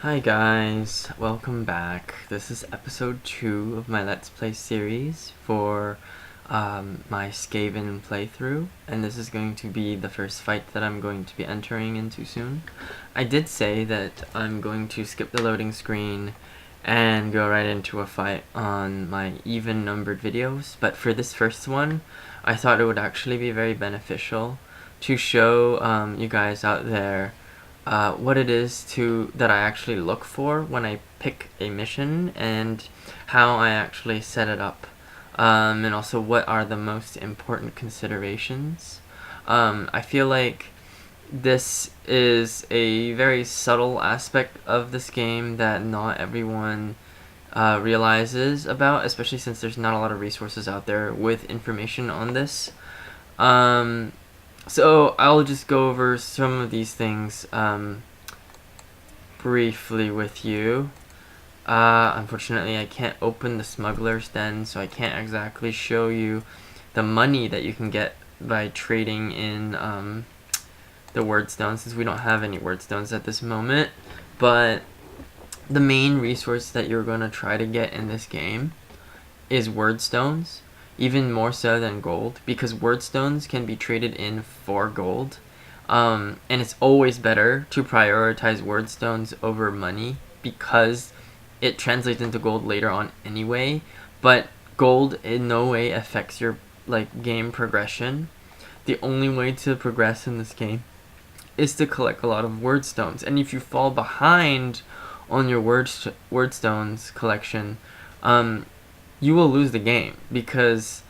Hi guys, welcome back. This is episode 2 of my Let's Play series for my Skaven playthrough, and this is going to be the first fight that I'm going to be entering into soon. I did say that I'm going to skip the loading screen and go right into a fight on my even numbered videos, but for this first one, I thought it would actually be very beneficial to show you guys out there what it is that I actually look for when I pick a mission and how I actually set it up, and also what are the most important considerations. I feel like this is a very subtle aspect of this game that not everyone realizes about, especially since there's not a lot of resources out there with information on this. So I'll just go over some of these things briefly with you. Unfortunately, I can't open the smuggler's den, so I can't exactly show you the money that you can get by trading in the wordstone, since we don't have any wordstones at this moment. But the main resource that you're going to try to get in this game is wordstones. Even more so than gold, because wordstones can be traded in for gold, and it's always better to prioritize wordstones over money because it translates into gold later on anyway. But gold in no way affects your game progression. The only way to progress in this game is to collect a lot of wordstones, and if you fall behind on your wordstones collection, you will lose the game, because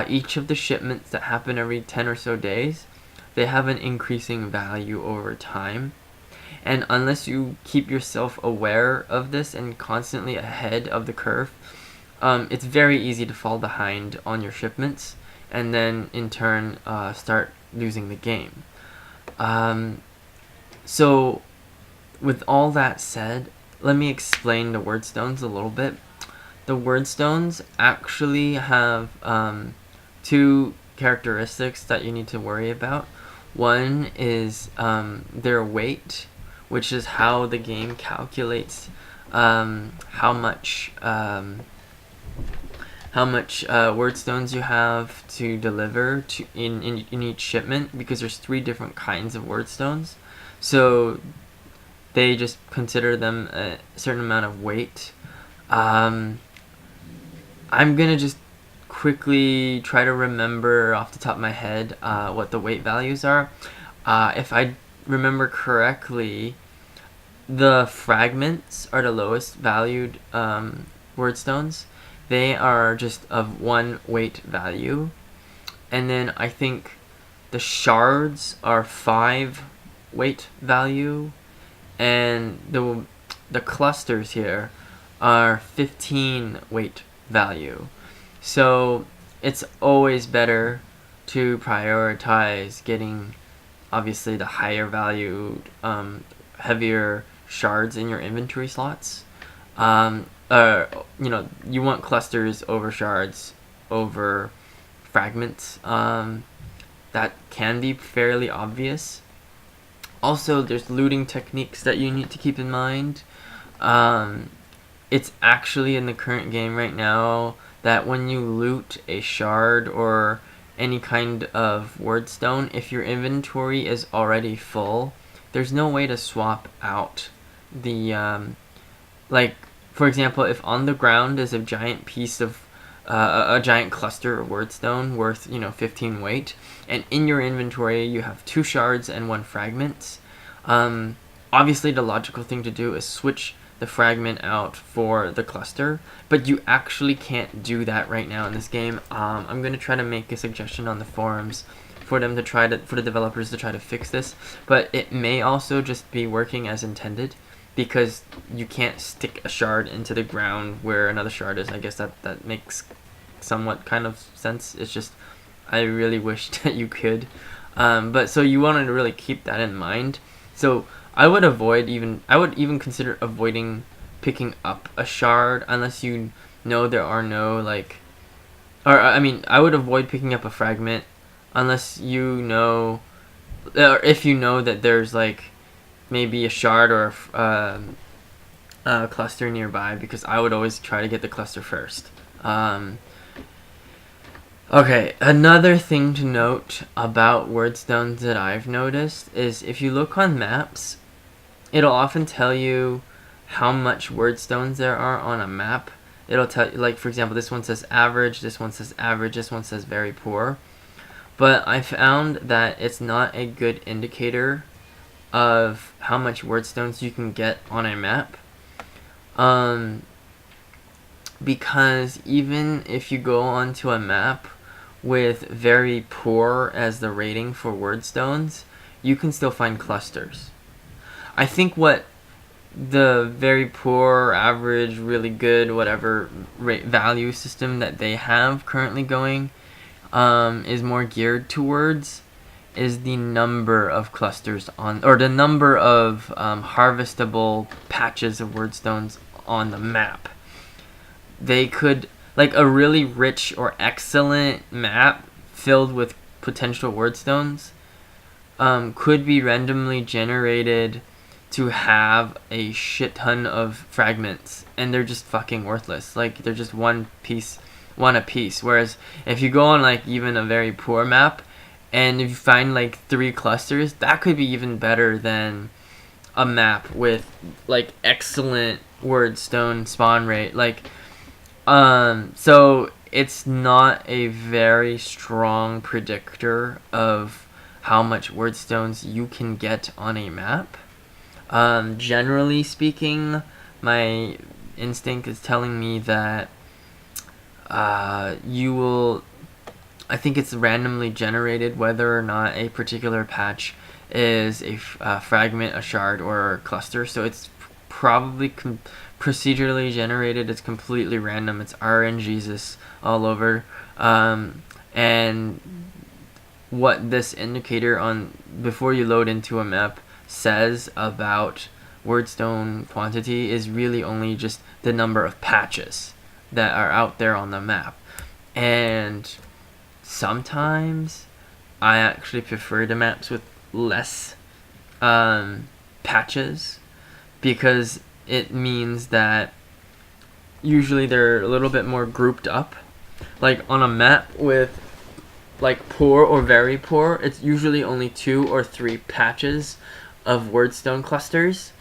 each of the shipments that happen every 10 or so days, they have an increasing value over time. And unless you keep yourself aware of this and constantly ahead of the curve, it's very easy to fall behind on your shipments and then in turn start losing the game. So with all that said, let me explain the wordstones a little bit. The wordstones actually have two characteristics that you need to worry about. One is their weight, which is how the game calculates how much wordstones you have to deliver in each shipment, because there's 3 different kinds of wordstones. So they just consider them a certain amount of weight. I'm gonna just quickly try to remember off the top of my head what the weight values are. If I remember correctly, the fragments are the lowest valued wordstones. They are just of 1 weight value. And then I think the shards are 5 weight value. And the clusters here are 15 weight value. So it's always better to prioritize getting obviously the higher valued heavier shards in your inventory slots. You want clusters over shards over fragments. That can be fairly obvious. Also, there's looting techniques that you need to keep in mind. It's actually in the current game right now that when you loot a shard or any kind of wordstone, if your inventory is already full, there's no way to swap out the for example, if on the ground is a giant piece of a giant cluster of wordstone worth 15 weight, and in your inventory you have 2 shards and 1 fragment, obviously the logical thing to do is switch the fragment out for the cluster, but you actually can't do that right now in this game. I'm going to try to make a suggestion on the forums for the developers to try to fix this, but it may also just be working as intended, because you can't stick a shard into the ground where another shard is. I guess that makes somewhat kind of sense. It's just I really wish that you could, but so you want to really keep that in mind. So I would even consider avoiding picking up a shard unless you know there are no I would avoid picking up a fragment unless you know, or if you know that there's maybe a shard or a cluster nearby, because I would always try to get the cluster first. Okay, another thing to note about wordstones that I've noticed is if you look on maps, it'll often tell you how much wordstones there are on a map. It'll tell you, like, for example, this one says average, this one says average, this one says very poor. But I found that it's not a good indicator of how much wordstones you can get on a map. Because even if you go onto a map with very poor as the rating for wordstones, you can still find clusters. I think what the very poor, average, really good, whatever value system that they have currently going is more geared towards is the number of clusters on, or the number of harvestable patches of wordstones on the map. They could, like, a really rich or excellent map filled with potential wordstones could be randomly generated to have a shit ton of fragments, and they're just fucking worthless. Like, they're just one a piece. Whereas if you go on, like, even a very poor map, and if you find like 3 clusters, that could be even better than a map with like excellent wordstone spawn rate. Like, so it's not a very strong predictor of how much wordstones you can get on a map. Generally speaking, my instinct is telling me that you will, I think it's randomly generated whether or not a particular patch is a fragment, a shard, or a cluster. So it's probably procedurally generated. It's completely random. It's RNGesus all over. And what this indicator on before you load into a map says about wordstone quantity is really only just the number of patches that are out there on the map. And sometimes I actually prefer the maps with less patches, because it means that usually they're a little bit more grouped up. Like on a map with like poor or very poor, it's usually only 2 or 3 patches of wordstone clusters,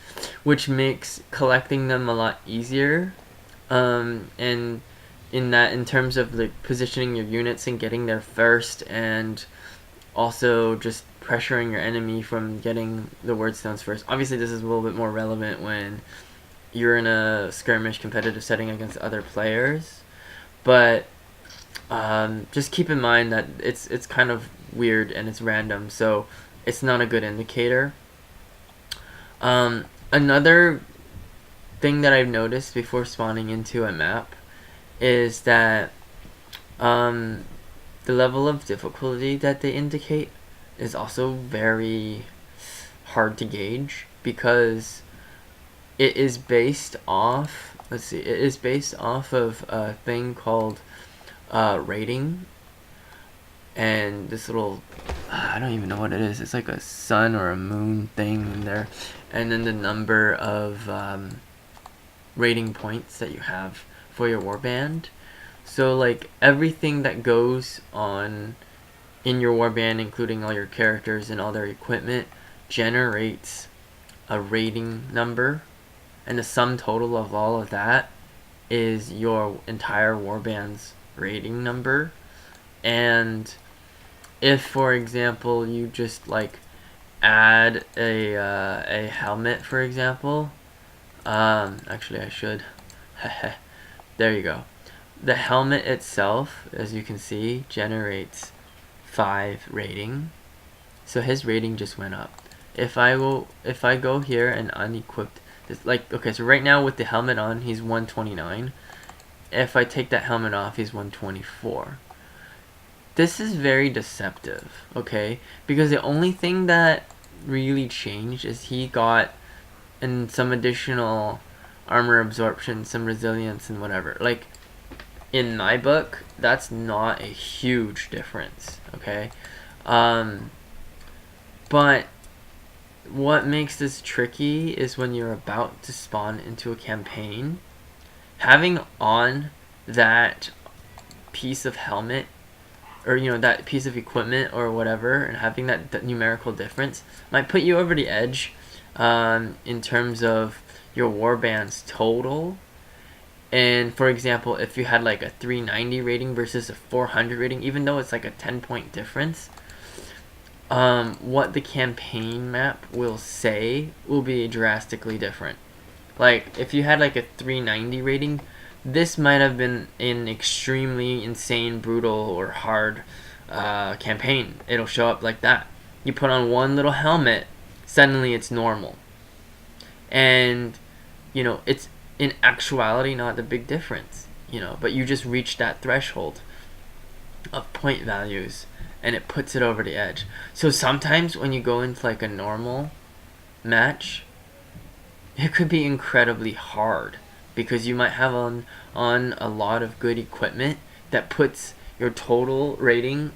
which makes collecting them a lot easier. And in terms of like positioning your units and getting there first, and also just pressuring your enemy from getting the wordstones first. Obviously this is a little bit more relevant when you're in a skirmish competitive setting against other players, but just keep in mind that it's kind of weird and it's random, so it's not a good indicator. Another thing that I've noticed before spawning into a map is that the level of difficulty that they indicate is also very hard to gauge, because it is based off, it is based off of a thing called rating, and this little, I don't even know what it is, it's like a sun or a moon thing in there, and then the number of rating points that you have for your warband. So like everything that goes on in your warband, including all your characters and all their equipment, generates a rating number, and the sum total of all of that is your entire warband's rating number. And if, for example, you just like add a helmet, for example, actually I should there you go. The helmet itself, as you can see, generates 5 rating, so his rating just went up. If I go here and unequip this, like, okay, so right now with the helmet on, he's 129. If I take that helmet off, he's 124. This is very deceptive, okay? Because the only thing that really changed is he got some additional armor absorption, some resilience, and whatever. Like, in my book, that's not a huge difference, okay? But what makes this tricky is when you're about to spawn into a campaign, having on that piece of helmet, or that piece of equipment or whatever, and having that numerical difference might put you over the edge in terms of your warband's total. And for example, if you had like a 390 rating versus a 400 rating, even though it's like a 10-point difference, what the campaign map will say will be drastically different. Like if you had like a 390 rating, this might have been an extremely insane, brutal, or hard campaign. It'll show up like that. You put on one little helmet, suddenly it's normal. And it's in actuality not the big difference, but you just reach that threshold of point values and it puts it over the edge. So sometimes when you go into like a normal match, it could be incredibly hard because you might have on a lot of good equipment that puts your total rating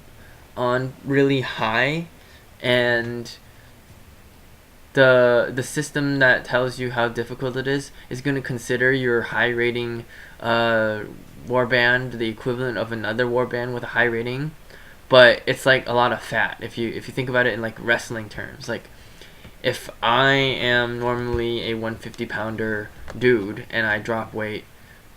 on really high, and the system that tells you how difficult it is going to consider your high rating warband the equivalent of another warband with a high rating, but it's like a lot of fat if you think about it in like wrestling terms. Like if I am normally a 150-pounder dude and I drop weight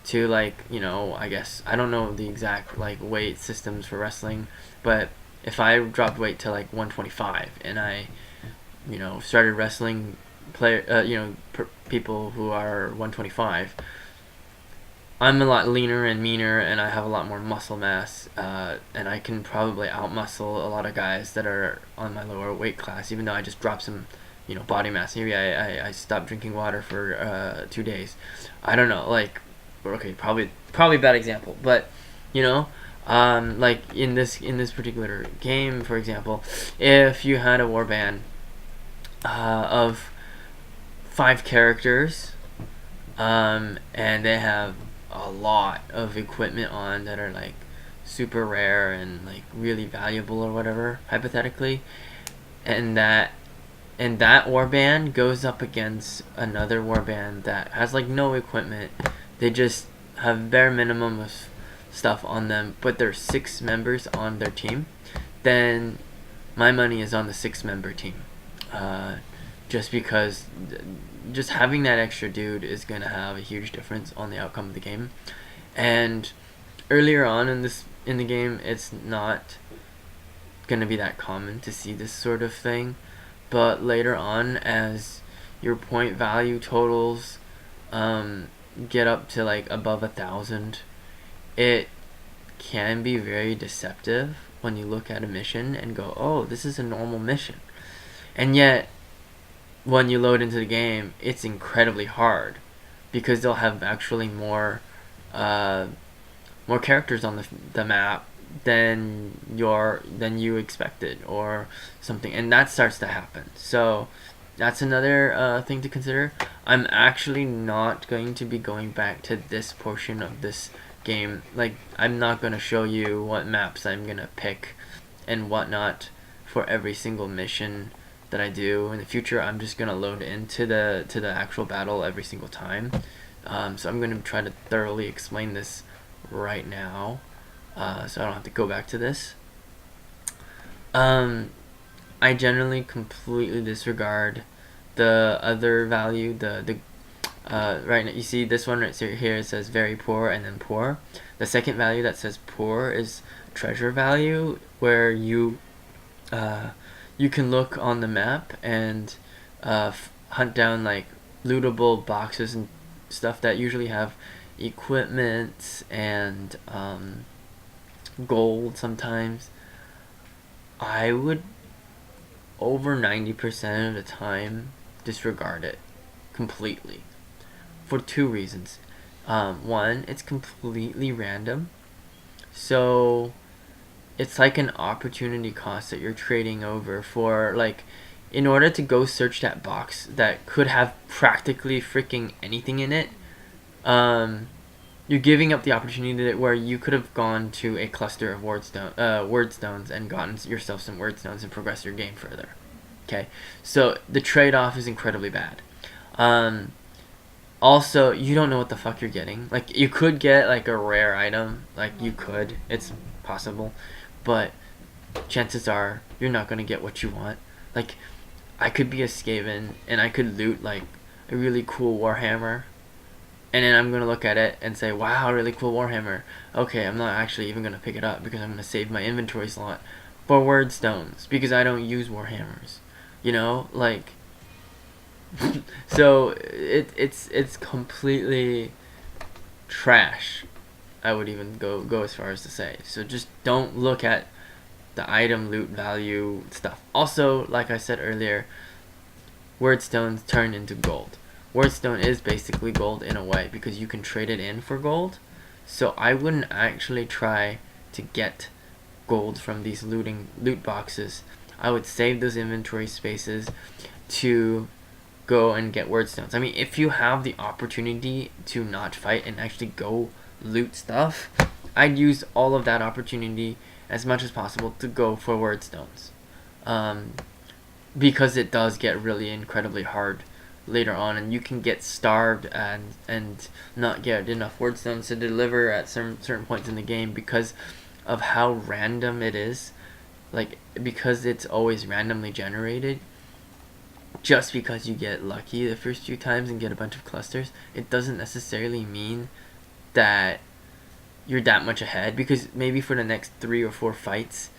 to like I guess I don't know the exact like weight systems for wrestling, but if I dropped weight to like 125 and I started wrestling people who are 125, I'm a lot leaner and meaner, and I have a lot more muscle mass, and I can probably outmuscle a lot of guys that are on my lower weight class, even though I just dropped some body mass. Maybe I stopped drinking water for 2 days. I don't know, like, okay, probably bad example, but like in this particular game, for example, if you had a warband of 5 characters, and they have a lot of equipment on that are like super rare and like really valuable or whatever, hypothetically, and that warband goes up against another warband that has like no equipment, they just have bare minimum of stuff on them, but there's 6 members on their team, then my money is on the 6-member team. Just because just having that extra dude is going to have a huge difference on the outcome of the game. And earlier on in the game, it's not going to be that common to see this sort of thing, but later on, as your point value totals get up to like above 1,000, it can be very deceptive when you look at a mission and go, oh, this is a normal mission, and yet when you load into the game, it's incredibly hard because they'll have actually more characters on the map than you expected or something, and that starts to happen. So that's another thing to consider. I'm actually not going to be going back to this portion of this game. Like, I'm not going to show you what maps I'm going to pick and whatnot for every single mission that I do in the future. I'm just gonna load into the actual battle every single time. So I'm gonna try to thoroughly explain this right now, so I don't have to go back to this. I generally completely disregard the other value. The right now, you see this one right here, it says very poor and then poor. The second value that says poor is treasure value, where you can look on the map and hunt down like lootable boxes and stuff that usually have equipment and gold sometimes. I would over 90% of the time disregard it completely for 2 reasons. One, it's completely random, so it's like an opportunity cost that you're trading over for, like, in order to go search that box that could have practically freaking anything in it, you're giving up the opportunity where you could have gone to a cluster of word stones and gotten yourself some word stones and progressed your game further. Okay, so the trade-off is incredibly bad. Also, you don't know what the fuck you're getting. Like, you could get like a rare item, like you could, it's possible, but chances are you're not gonna get what you want. Like, I could be a Skaven and I could loot like a really cool Warhammer, and then I'm gonna look at it and say, wow, really cool Warhammer. Okay, I'm not actually even gonna pick it up because I'm gonna save my inventory slot for word stones because I don't use Warhammers. You know, like so it's completely trash. I would even go as far as to say. So just don't look at the item loot value stuff. Also, like I said earlier, wordstones turn into gold. Wordstone is basically gold in a way because you can trade it in for gold. So I wouldn't actually try to get gold from these loot boxes. I would save those inventory spaces to go and get wordstones. I mean, if you have the opportunity to not fight and actually go loot stuff, I'd use all of that opportunity as much as possible to go for wordstones, because it does get really incredibly hard later on, and you can get starved and not get enough wordstones to deliver at certain points in the game because of how random it is. Like, because it's always randomly generated, just because you get lucky the first few times and get a bunch of clusters, it doesn't necessarily mean that you're that much ahead, because maybe for the next 3 or 4 fights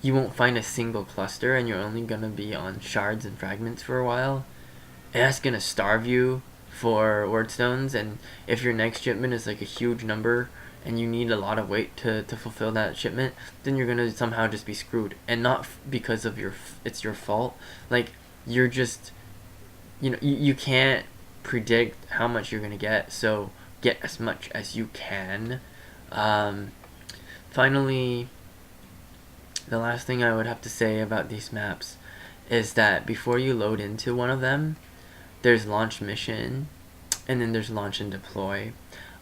you won't find a single cluster and you're only gonna be on shards and fragments for a while, and that's gonna starve you for wordstones. And if your next shipment is like a huge number and you need a lot of weight to fulfill that shipment, then you're gonna somehow just be screwed, and not because of it's your fault. Like, you're just, you can't predict how much you're gonna get, so get as much as you can. Finally, the last thing I would have to say about these maps is that before you load into one of them, there's launch mission and then there's launch and deploy.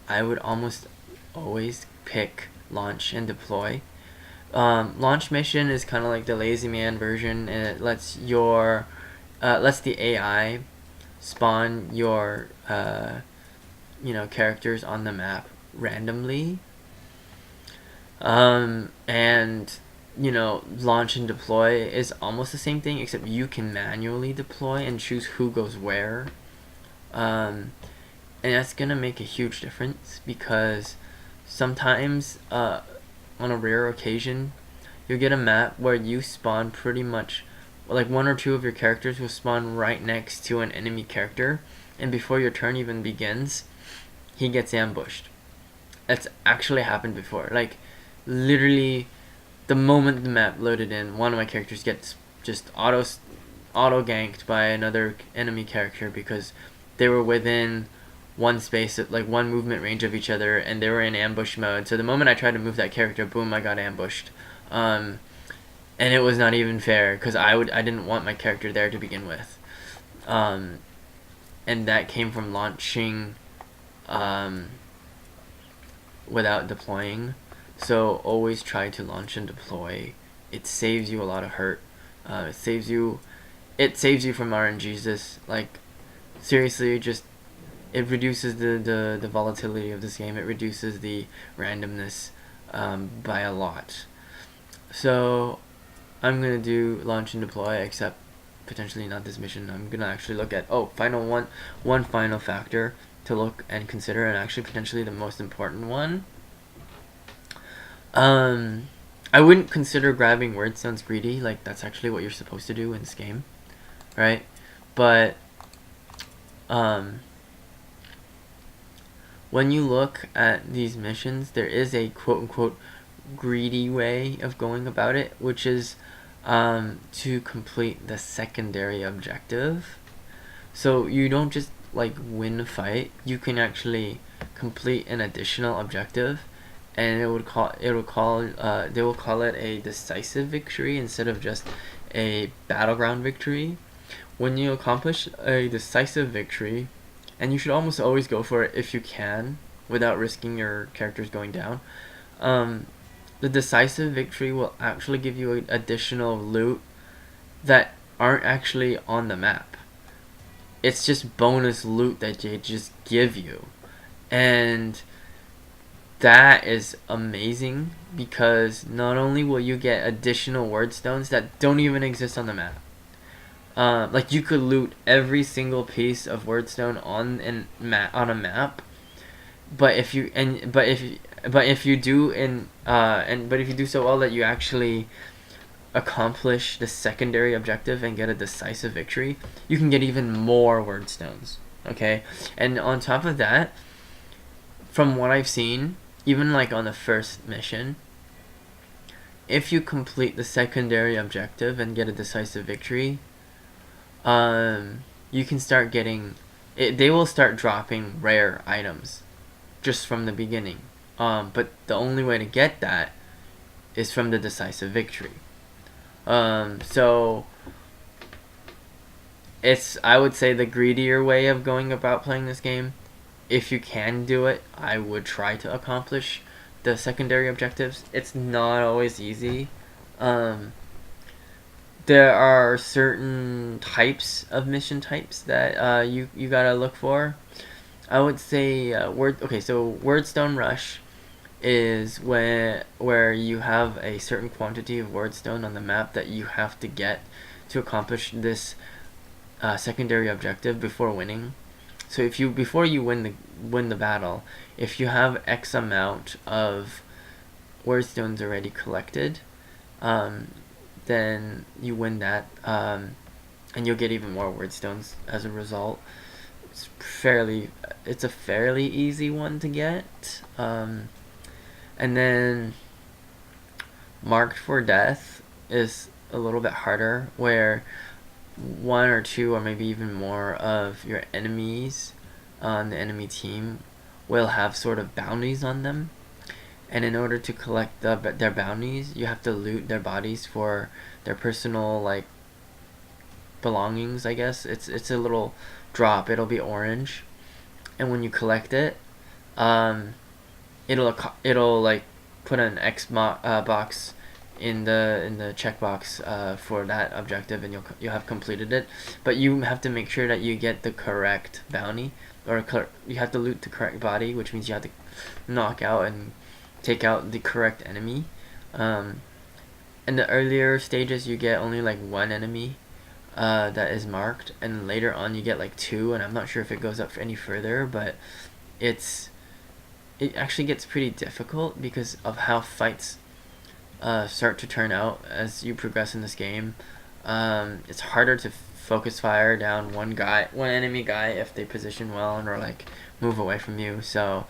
I would almost always pick launch and deploy. Launch mission is kind of like the lazy man version, and it lets the AI spawn your characters on the map randomly, and launch and deploy is almost the same thing, except you can manually deploy and choose who goes where, and that's gonna make a huge difference because sometimes on a rare occasion you'll get a map where you spawn pretty much, like, 1 or 2 of your characters will spawn right next to an enemy character, and before your turn even begins, he gets ambushed. That's actually happened before. Like, literally, the moment the map loaded in, one of my characters gets just auto ganked by another enemy character because they were within one space, like one movement range of each other, and they were in ambush mode. So the moment I tried to move that character, boom, I got ambushed. And it was not even fair because I didn't want my character there to begin with, and that came from launching without deploying. So always try to launch and deploy. It saves you a lot of hurt. It saves you from RNGs. Like, seriously, just it reduces the volatility of this game. It reduces the randomness by a lot. So I'm gonna do launch and deploy, except potentially not this mission. I'm gonna actually look at one final factor to look and consider, and actually potentially the most important one. I wouldn't consider grabbing wordstones greedy. Like, that's actually what you're supposed to do in this game, right? But when you look at these missions, there is a quote-unquote greedy way of going about it, which is to complete the secondary objective. So you don't just like win a fight, you can actually complete an additional objective, and they will call it a decisive victory instead of just a battleground victory. When you accomplish a decisive victory, and you should almost always go for it if you can without risking your characters going down, the decisive victory will actually give you additional loot that aren't actually on the map. It's just bonus loot that they just give you. And that is amazing, because not only will you get additional word stones that don't even exist on the map. Like, you could loot every single piece of wordstone on a map, but if you do so well that you actually accomplish the secondary objective and get a decisive victory, you can get even more word stones. Okay, and on top of that, from what I've seen, even like on the first mission, if you complete the secondary objective and get a decisive victory, you can start getting they will start dropping rare items just from the beginning. But the only way to get that is from the decisive victory. So it's, I would say, the greedier way of going about playing this game. If you can do it, I would try to accomplish the secondary objectives. It's not always easy. There are certain types of mission types that you gotta look for. I would say so Wordstone Rush is where you have a certain quantity of wordstone on the map that you have to get to accomplish this secondary objective before winning. So if you before you win the battle, if you have X amount of wordstones already collected, then you win that, and you'll get even more wordstones as a result. It's a fairly easy one to get. And then Marked for Death is a little bit harder, where one or two or maybe even more of your enemies on the enemy team will have sort of bounties on them, and in order to collect their bounties, you have to loot their bodies for their personal, like, belongings, I guess. It's a little drop. It'll be orange, and when you collect it, it'll like put an X box in the checkbox for that objective, and you'll have completed it. But you have to make sure that you get the correct bounty, or you have to loot the correct body, which means you have to knock out and take out the correct enemy. In the earlier stages, you get only like one enemy that is marked, and later on you get like two, and I'm not sure if it goes up any further, but it actually gets pretty difficult because of how fights start to turn out as you progress in this game. It's harder to focus fire down one enemy guy if they position well and or like move away from you. So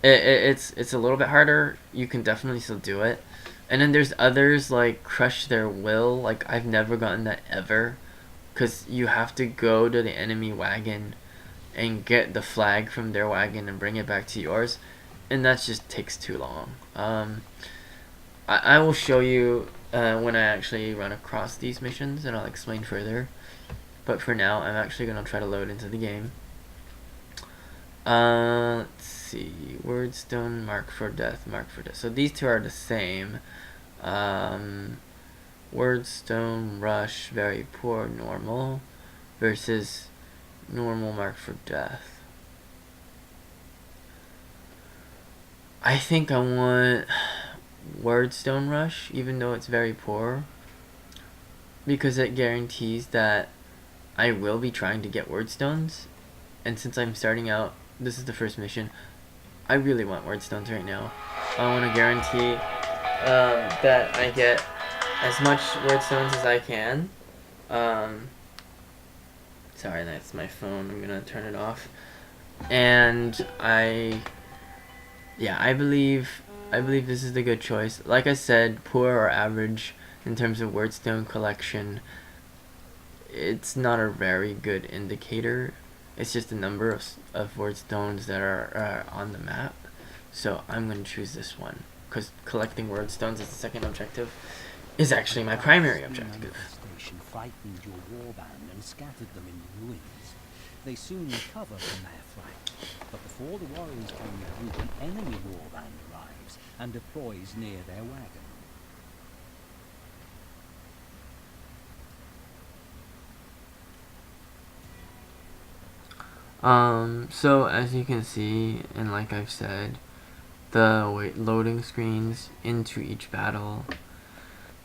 it's a little bit harder. You can definitely still do it. And then there's others like Crush Their Will. Like, I've never gotten that ever, because you have to go to the enemy wagon and get the flag from their wagon and bring it back to yours, and that just takes too long. I will show you when I actually run across these missions, and I'll explain further. But for now, I'm actually going to try to load into the game. Let's see. Wordstone, Mark for Death. So these two are the same. Wordstone, Rush, Very Poor, Normal, versus Normal, Mark for Death. I think I want Wordstone Rush, even though it's very poor, because it guarantees that I will be trying to get wordstones, and since I'm starting out, this is the first mission, I really want wordstones right now. I want to guarantee that I get as much wordstones as I can. Sorry, that's my phone. I'm gonna turn it off. And I believe this is the good choice. Like I said, poor or average in terms of wordstone collection. It's not a very good indicator. It's just the number of wordstones that are on the map. So I'm going to choose this one, because collecting wordstones as the second objective is actually my primary objective. Frightened your warband and scattered them in the ruins. They soon recover from their fright, but before the warriors can regroup, an enemy warband arrives and deploys near their wagon. So as you can see, and like I've said, the loading screens into each battle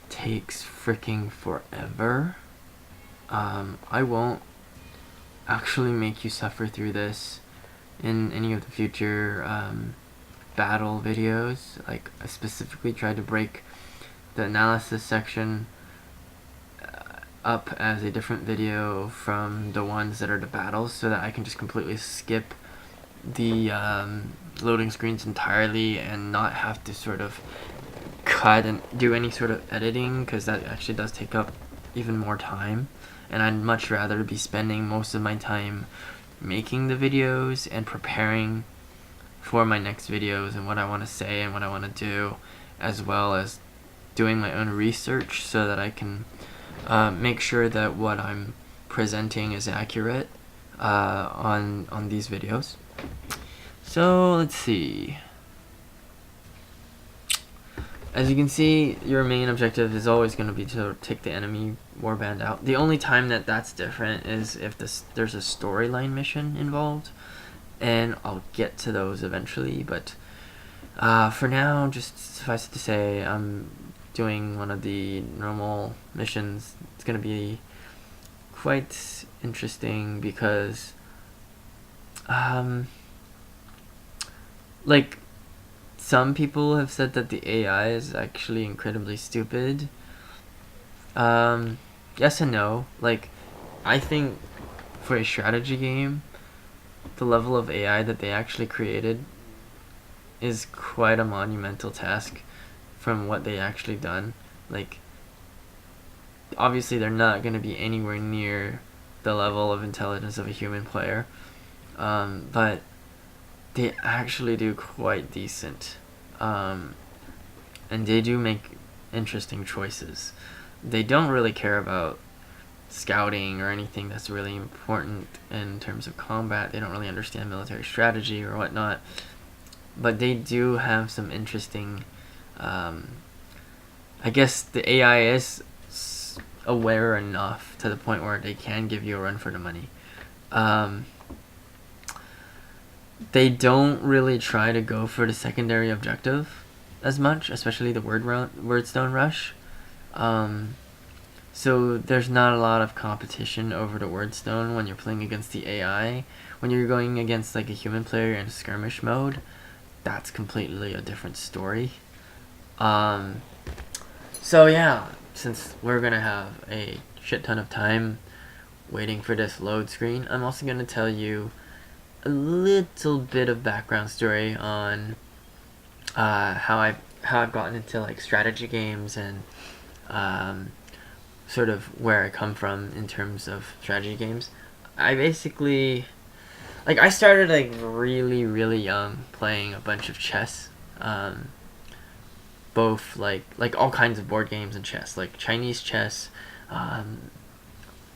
takes freaking forever. I won't actually make you suffer through this in any of the future battle videos. Like, I specifically tried to break the analysis section up as a different video from the ones that are the battles, so that I can just completely skip the loading screens entirely and not have to sort of cut and do any sort of editing, because that actually does take up even more time, and I'd much rather be spending most of my time making the videos and preparing for my next videos and what I want to say and what I want to do, as well as doing my own research so that I can make sure that what I'm presenting is accurate on these videos. So let's see. As you can see, your main objective is always going to be to take the enemy warband out. The only time that that's different is if there's a storyline mission involved, and I'll get to those eventually, but for now, just suffice it to say, I'm doing one of the normal missions. It's going to be quite interesting because like, some people have said that the AI is actually incredibly stupid. Yes and no. Like, I think for a strategy game, the level of AI that they actually created is quite a monumental task from what they actually done. Like, obviously they're not going to be anywhere near the level of intelligence of a human player, but they actually do quite decent, and they do make interesting choices. They don't really care about scouting or anything that's really important in terms of combat. They don't really understand military strategy or whatnot, but they do have some interesting, I guess the AI is aware enough to the point where they can give you a run for the money. They don't really try to go for the secondary objective as much, especially the wordstone rush. So there's not a lot of competition over the wordstone when you're playing against the AI. When you're going against like a human player in skirmish mode, that's completely a different story. So yeah, since we're gonna have a shit ton of time waiting for this load screen, I'm also gonna tell you a little bit of background story on how I've gotten into like strategy games and sort of where I come from in terms of strategy games. I basically, like, I started like really young playing a bunch of chess, both like all kinds of board games and chess, like Chinese chess,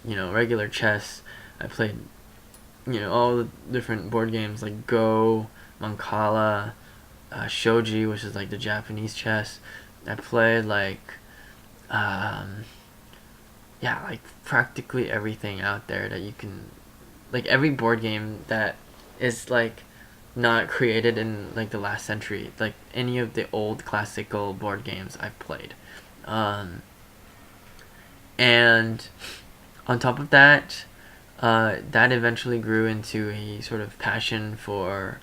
regular chess. I played all the different board games like Go, Mancala, Shogi, which is like the Japanese chess. I played like practically everything out there that you can, like every board game that is like not created in like the last century, like any of the old classical board games I've played. And on top of that, that eventually grew into a sort of passion for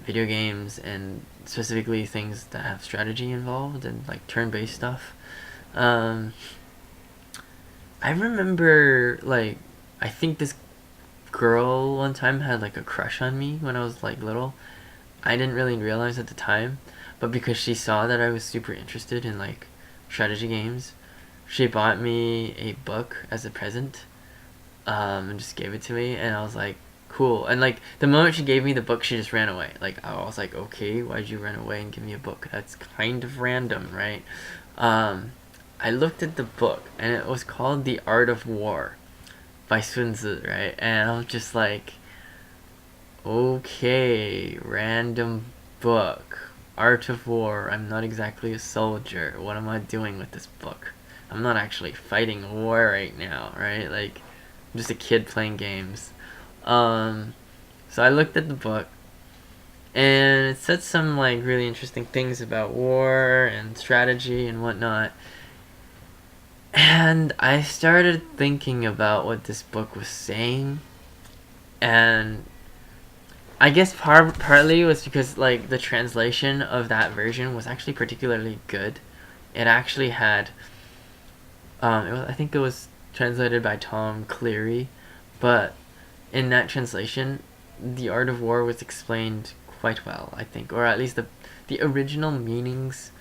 video games, and specifically things that have strategy involved and like turn-based stuff. I remember, like, I think this girl one time had like a crush on me when I was like little. I didn't really realize at the time, but because she saw that I was super interested in like strategy games, she bought me a book as a present, and just gave it to me, and I was like, cool. And like the moment she gave me the book, she just ran away. Like, I was like, okay, why'd you run away and give me a book? That's kind of random, right? I looked at the book, and it was called The Art of War by Sun Tzu, right? And I was just like, okay, random book. Art of War. I'm not exactly a soldier. What am I doing with this book? I'm not actually fighting a war right now, right? Like, I'm just a kid playing games. So I looked at the book, and it said some like really interesting things about war and strategy and whatnot. And I started thinking about what this book was saying, and I guess partly was because like the translation of that version was actually particularly good. It actually had, I think it was translated by Tom Cleary, but in that translation, the art of war was explained quite well, I think, or at least the original meanings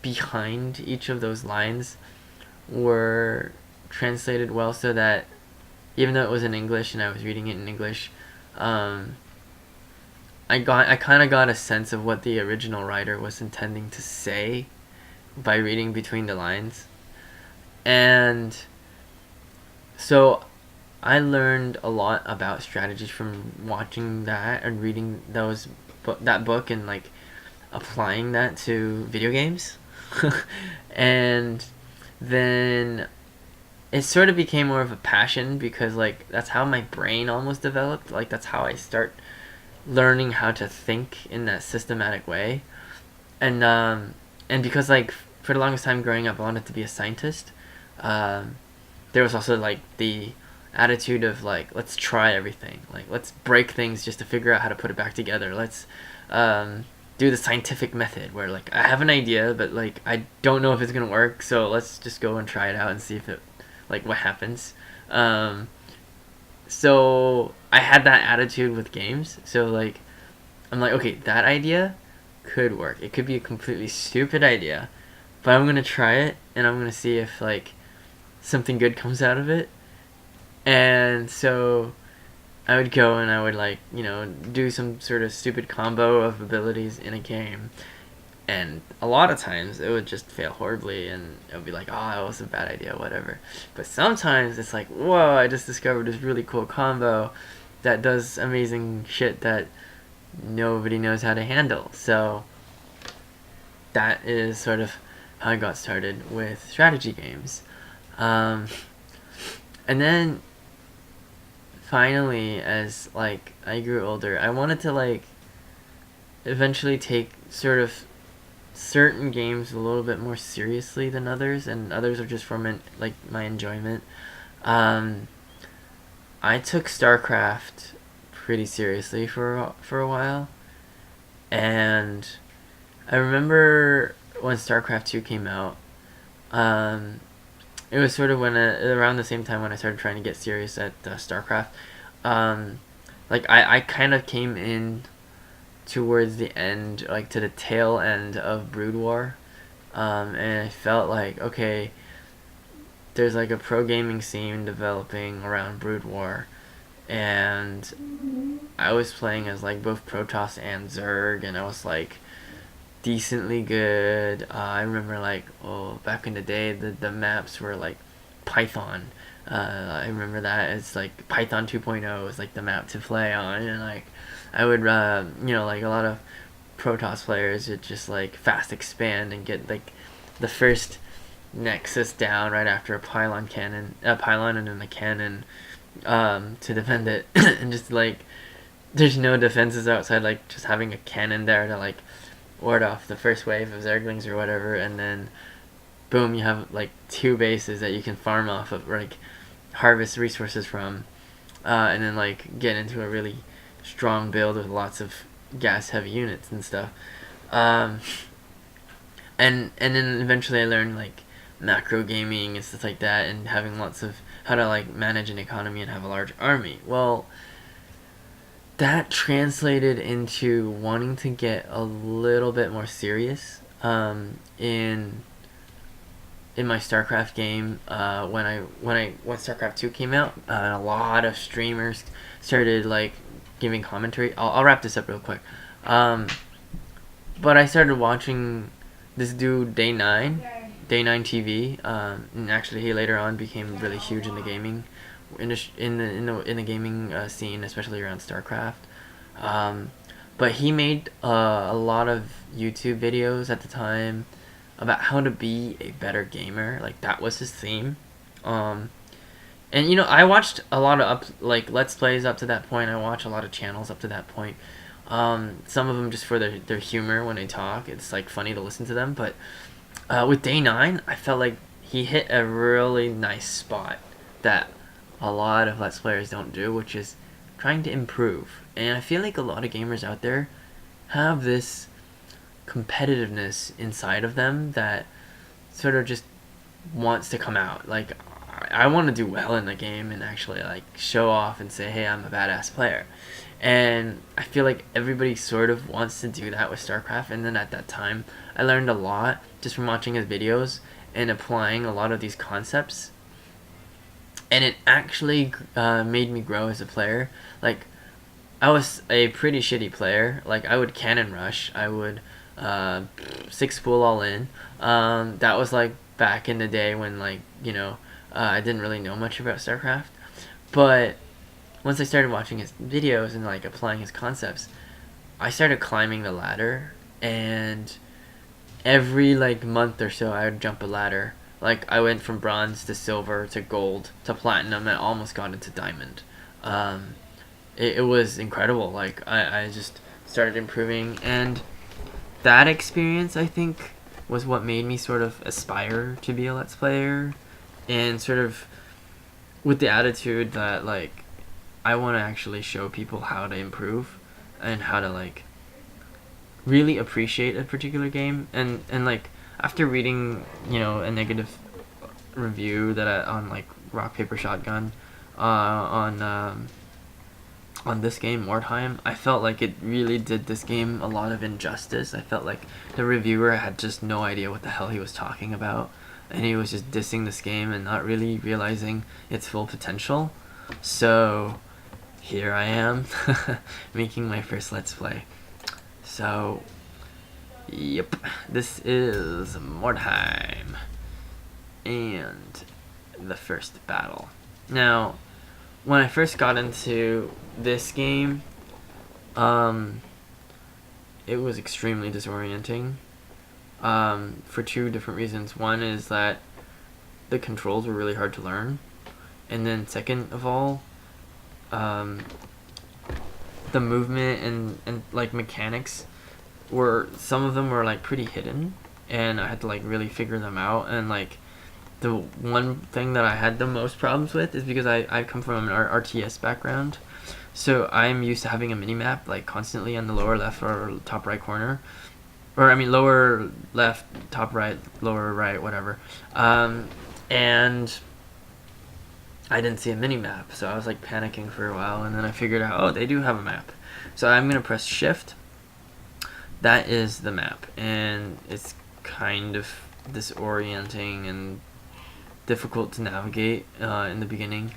behind each of those lines were translated well, so that even though it was in English and I was reading it in English, I kind of got a sense of what the original writer was intending to say by reading between the lines. And so I learned a lot about strategies from watching that and reading that book and like applying that to video games. And then it sort of became more of a passion because like that's how my brain almost developed. Like that's how I start learning how to think in that systematic way. And because like for the longest time growing up I wanted to be a scientist. There was also like the attitude of like let's try everything, like let's break things just to figure out how to put it back together. Let's do the scientific method where like I have an idea but like I don't know if it's gonna work, so let's just go and try it out and see if it like what happens. So I had that attitude with games. So like I'm like, okay, that idea could work. It could be a completely stupid idea, but I'm gonna try it and I'm gonna see if like something good comes out of it. And so I would go and I would like, do some sort of stupid combo of abilities in a game. And a lot of times it would just fail horribly and it would be like, oh, that was a bad idea, whatever. But sometimes it's like, whoa, I just discovered this really cool combo that does amazing shit that nobody knows how to handle. So that is sort of how I got started with strategy games. And then finally, as like I grew older, I wanted to like eventually take sort of certain games a little bit more seriously than others, and others are just for my enjoyment. I took StarCraft pretty seriously for a while, and I remember when StarCraft 2 came out. It was sort of around the same time when I started trying to get serious at StarCraft. Like I kind of came in towards the end, like to the tail end of Brood War, and I felt like, okay, there's like a pro gaming scene developing around Brood War, and I was playing as like both Protoss and Zerg, and I was like decently good. I remember like, back in the day the maps were like Python. I remember that it's like Python 2.0 is like the map to play on, and like I would like a lot of Protoss players would just like fast expand and get like the first nexus down right after a pylon and then a cannon to defend it. And just like there's no defenses outside like just having a cannon there to like ward off the first wave of Zerglings or whatever, and then boom, you have like two bases that you can farm off of, or like harvest resources from, and then like get into a really strong build with lots of gas heavy units and stuff. And then eventually I learned like macro gaming and stuff like that, and having lots of how to like manage an economy and have a large army. Well, that translated into wanting to get a little bit more serious in my StarCraft game. When StarCraft 2 came out, a lot of streamers started like giving commentary. I'll wrap this up real quick. But I started watching this dude Day9 TV, and actually he later on became really huge in the gaming in the gaming scene, especially around StarCraft. But he made a lot of YouTube videos at the time about how to be a better gamer. Like that was his theme. And you know, I watched a lot of Let's Plays up to that point. I watch a lot of channels up to that point. Some of them just for their humor when they talk. It's like funny to listen to them. But with Day 9, I felt like he hit a really nice spot that a lot of Let's Players don't do, which is trying to improve. And I feel like a lot of gamers out there have this competitiveness inside of them that sort of just wants to come out. Like, I want to do well in the game and actually like show off and say, hey, I'm a badass player. And I feel like everybody sort of wants to do that with StarCraft. And then at that time, I learned a lot just from watching his videos and applying a lot of these concepts. And it actually made me grow as a player. Like, I was a pretty shitty player. Like, I would cannon rush. I would 6-spool all in. That was like back in the day when, like, you know, I didn't really know much about StarCraft. But once I started watching his videos and like applying his concepts, I started climbing the ladder, and every like month or so I would jump a ladder. Like, I went from bronze to silver to gold to platinum and almost got into diamond. It was incredible. Like, I just started improving, and that experience, I think, was what made me sort of aspire to be a Let's Player, and sort of with the attitude that, like, I want to actually show people how to improve and how to, like, really appreciate a particular game. And like, after reading, you know, a negative review on, like, Rock Paper Shotgun on this game, Mordheim, I felt like it really did this game a lot of injustice. I felt like the reviewer had just no idea what the hell he was talking about, and he was just dissing this game and not really realizing its full potential. So here I am, making my first Let's Play. So, yep, this is Mordheim, and the first battle. Now, when I first got into this game, it was extremely disorienting, for two different reasons. One is that the controls were really hard to learn, and then second of all, the movement and like mechanics some of them were like pretty hidden, and I had to like really figure them out. And like, the one thing that I had the most problems with is because I come from an RTS background, so I'm used to having a mini-map like constantly on the lower left or top right corner, or I mean lower left, top right, lower right, whatever. And I didn't see a mini-map, so I was like panicking for a while, and then I figured out, oh, they do have a map. So I'm gonna press shift. That is the map, and it's kind of disorienting and difficult to navigate in the beginning,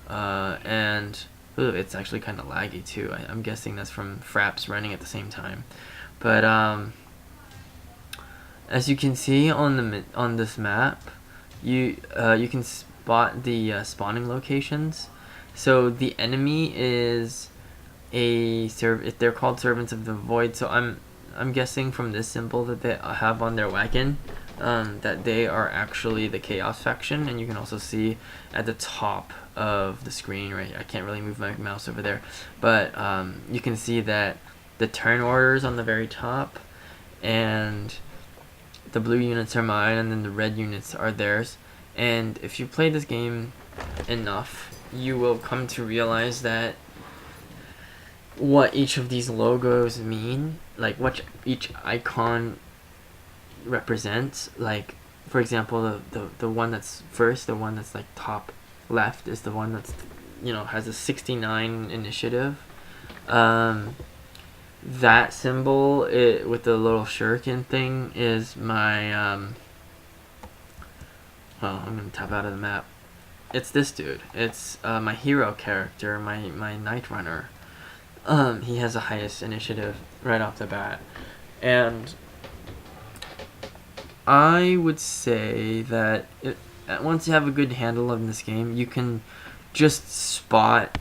and it's actually kind of laggy too. I'm guessing that's from fraps running at the same time. But as you can see on this map, you can spot the spawning locations. So the enemy is they're called Servants of the Void. So I'm guessing from this symbol that they have on their wagon, that they are actually the Chaos faction. And you can also see at the top of the screen, right, I can't really move my mouse over there, but you can see that the turn orders on the very top, and the blue units are mine, and then the red units are theirs. And if you play this game enough, you will come to realize that what each of these logos mean, like what each icon represents. Like, for example, the one that's first, the one that's like top left, is the one that's, you know, has a 69 initiative. That symbol, with the little shuriken thing, is my well, I'm gonna tap out of the map. It's this dude. It's my hero character, my Night Runner. He has the highest initiative right off the bat, and I would say that once you have a good handle of this game, you can just spot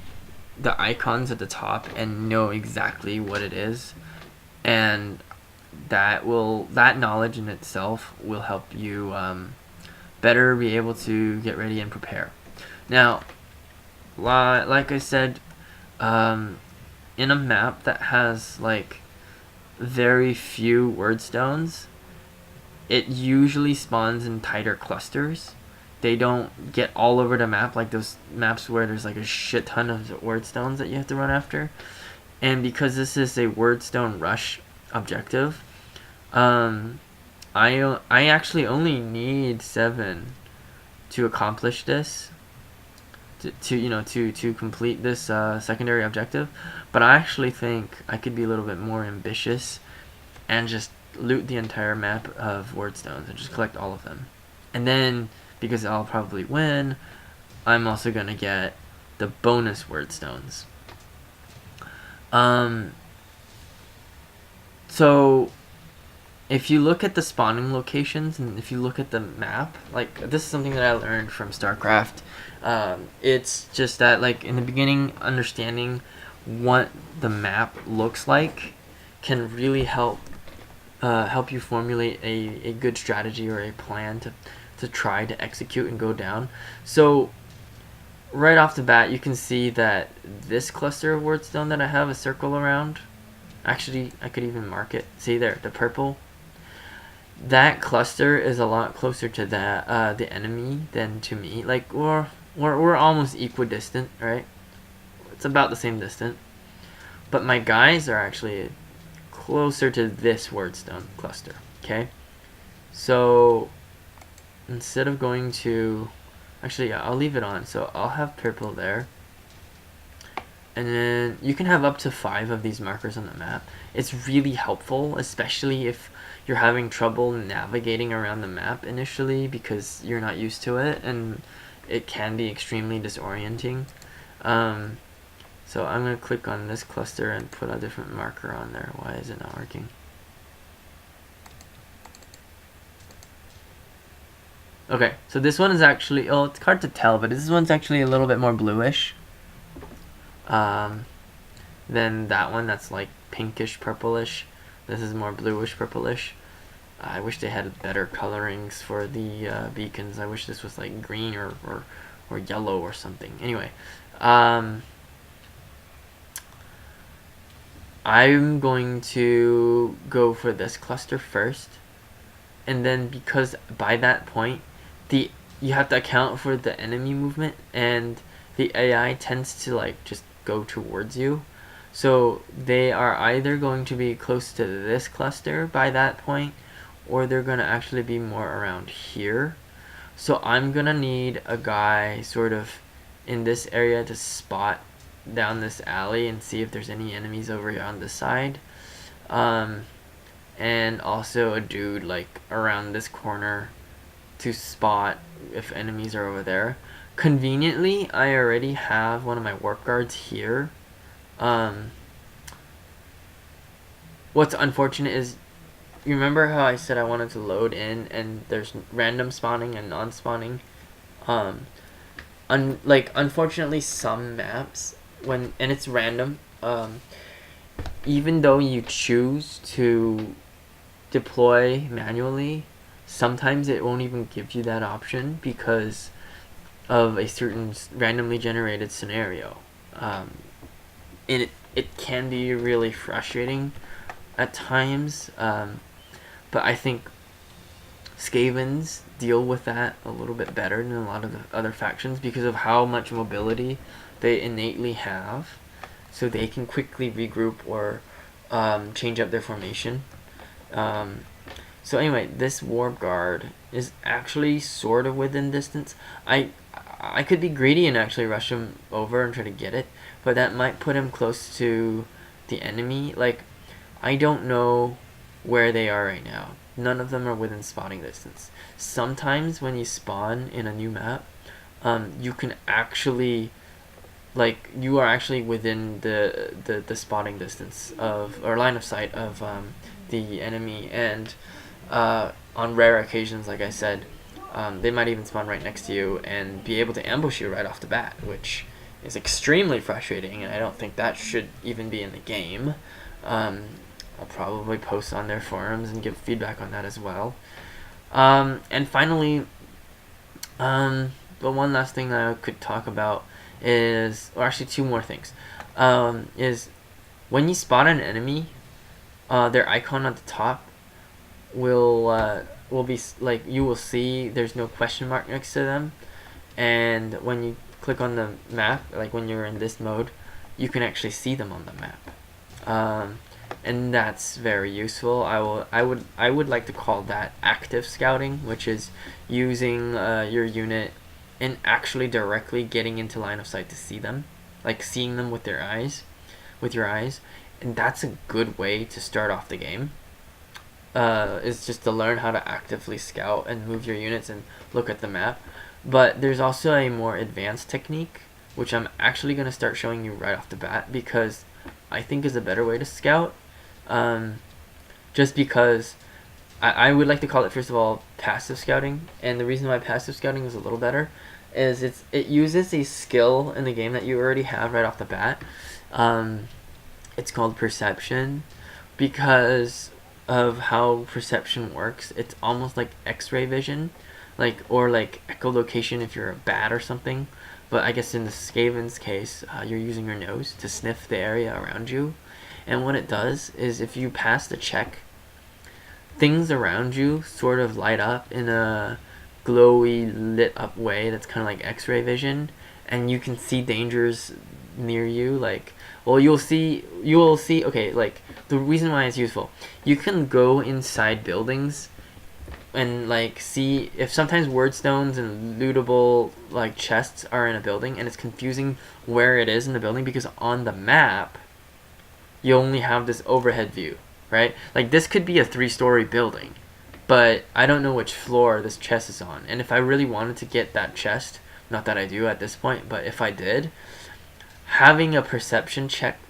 the icons at the top and know exactly what it is, and that knowledge in itself will help you better be able to get ready and prepare. Now, like I said, in a map that has like very few word stones, it usually spawns in tighter clusters. They don't get all over the map like those maps where there's like a shit ton of word stones that you have to run after. And because this is a word stone rush objective, I actually only need 7 to accomplish this. To complete this secondary objective, but I actually think I could be a little bit more ambitious and just loot the entire map of word stones and just collect all of them. And then, because I'll probably win, I'm also gonna get the bonus word stones. So if you look at the spawning locations and if you look at the map, like this is something that I learned from StarCraft. It's just that like in the beginning, understanding what the map looks like can really help you formulate a good strategy or a plan to try to execute and go down. So right off the bat, you can see that this cluster of wordstone that I have a circle around, actually I could even mark it. See there, the purple. That cluster is a lot closer to that the enemy than to me. Like we're almost equidistant, right? It's about the same distance. But my guys are actually closer to this wordstone cluster. Okay, so instead of going to, actually yeah, I'll leave it on. So I'll have purple there, and then you can have up to 5 of these markers on the map. It's really helpful, especially if you're having trouble navigating around the map initially because you're not used to it, and it can be extremely disorienting. So I'm going to click on this cluster and put a different marker on there. Why is it not working? Okay, so this one is actually, oh, it's hard to tell, but this one's actually a little bit more bluish than that one that's like pinkish purplish. This is more bluish purplish. I wish they had better colorings for the beacons. I wish this was like green or yellow or something. Anyway, I'm going to go for this cluster first, and then because by that point you have to account for the enemy movement, and the AI tends to like just go towards you, so they are either going to be close to this cluster by that point, or they're going to actually be more around here. So I'm going to need a guy sort of in this area to spot down this alley and see if there's any enemies over here on this side, and also a dude like around this corner to spot if enemies are over there. Conveniently, I already have one of my warp guards here. What's unfortunate is, you remember how I said I wanted to load in and there's random spawning and non-spawning? Unfortunately, some maps, and it's random, even though you choose to deploy manually, sometimes it won't even give you that option because of a certain randomly generated scenario. It can be really frustrating at times, but I think Skavens deal with that a little bit better than a lot of the other factions because of how much mobility they innately have, so they can quickly regroup or change up their formation. So anyway, this warp guard is actually sort of within distance. I could be greedy and actually rush him over and try to get it, but that might put him close to the enemy. Like, I don't know where they are right now. None of them are within spotting distance. Sometimes when you spawn in a new map, you can actually, like, you are actually within the spotting distance of, or line of sight of the enemy, and on rare occasions, like I said, they might even spawn right next to you and be able to ambush you right off the bat, which is extremely frustrating, and I don't think that should even be in the game. I'll probably post on their forums and give feedback on that as well. And finally, the one last thing that I could talk about is, or actually two more things, is when you spot an enemy, their icon at the top will be like, you will see there's no question mark next to them, and when you click on the map, like when you're in this mode, you can actually see them on the map, and that's very useful. I would like to call that active scouting, which is using your unit and actually directly getting into line of sight to see them, like seeing them with your eyes, and that's a good way to start off the game. Is just to learn how to actively scout and move your units and look at the map. But there's also a more advanced technique, which I'm actually going to start showing you right off the bat, because I think is a better way to scout. Just because I would like to call it, first of all, passive scouting. And the reason why passive scouting is a little better is it uses a skill in the game that you already have right off the bat. It's called perception, because of how perception works. It's almost like X-ray vision, or like echolocation if you're a bat or something. But I guess in the Skaven's case, you're using your nose to sniff the area around you. And what it does is, if you pass the check, things around you sort of light up in a glowy, lit up way that's kind of like X-ray vision, and you can see dangers near you. Like, well, you'll see, okay, like, the reason why it's useful, you can go inside buildings and like see if sometimes word stones and lootable like chests are in a building, and it's confusing where it is in the building, because on the map you only have this overhead view, right? Like, this could be a 3-story building, but I don't know which floor this chest is on. And if I really wanted to get that chest, not that I do at this point, but if I did, having a perception check